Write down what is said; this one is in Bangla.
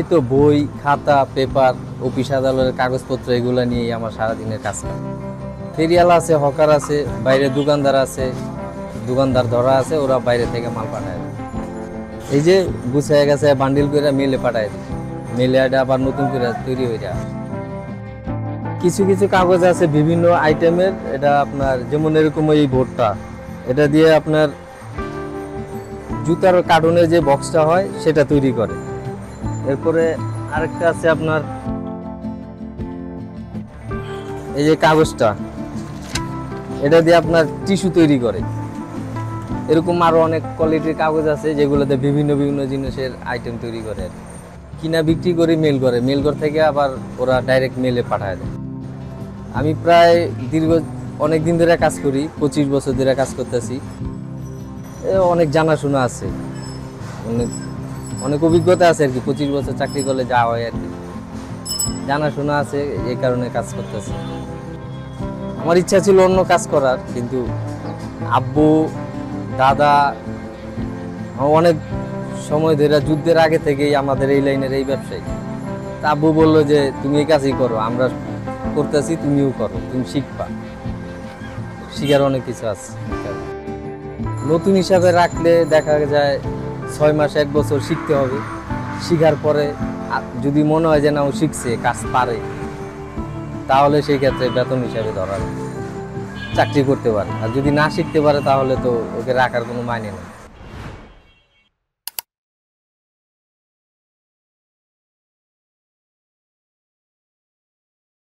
এই তো বই খাতা পেপার অফিস আদালতের কাগজপত্র এগুলো নিয়েই আমার সারাদিনের কাজ করে। ফেরিয়াল আছে, হকার আছে, বাইরে দোকানদার আছে, দোকানদার ধরা আছে, ওরা বাইরে থেকে মাল পাঠায় দেয়। এই যে গুছায় গেছে বান্ডিল করে মেলে পাঠায় দিই, মেলে এটা আবার নতুন করে তৈরি হয়ে যায়। কিছু কিছু কাগজ আছে বিভিন্ন আইটেমের, এটা আপনার যেমন এরকম এই বোর্ডটা, এটা দিয়ে আপনার জুতার কার্টুনের যে বক্সটা হয় সেটা তৈরি করে। এরপরে আরেকটা আছে আপনার এই যে কাগজটা, এটা দিয়ে আপনার টিস্যু তৈরি করে। এরকম আরো অনেক কোয়ালিটির কাগজ আছে যেগুলোতে বিভিন্ন বিভিন্ন জিনিসের আইটেম তৈরি করে। কিনা বিক্রি করে মেল করে, মেল ঘর থেকে আবার ওরা ডাইরেক্ট মেলে পাঠায় দেয়। আমি প্রায় অনেক দিন ধরে কাজ করি, 25 বছর ধরে কাজ করতেছি। অনেক জানাশোনা আছে, অনেক অনেক অভিজ্ঞতা আছে আর কি। 25 বছর চাকরি করলে যা হয় আর কি, জানাশোনা আছে, এই কারণে কাজ করতেছি। আমার ইচ্ছা ছিল অন্য কাজ করার, কিন্তু আব্বু দাদা অনেক সময় ধরে যুদ্ধের আগে থেকেই আমাদের এই লাইনের এই ব্যবসায়ী। তা আব্বু বললো যে তুমি এই কাজই করো, আমরা করতেছি, তুমিও করো, তুমি শিখবা, শিখার অনেক কিছু আছে। নতুন হিসাবে রাখলে দেখা যায় 6 মাস 1 বছর শিখতে হবে। শিখার পরে যদি মনে হয় যে না ও শিখছে, কাজ পারে, তাহলে সেই ক্ষেত্রে বেতন হিসাবে ধরা চাকরি করতে পারে। আর যদি না শিখতে পারে তাহলে তো ওকে রাখার কোনো মানে নেই।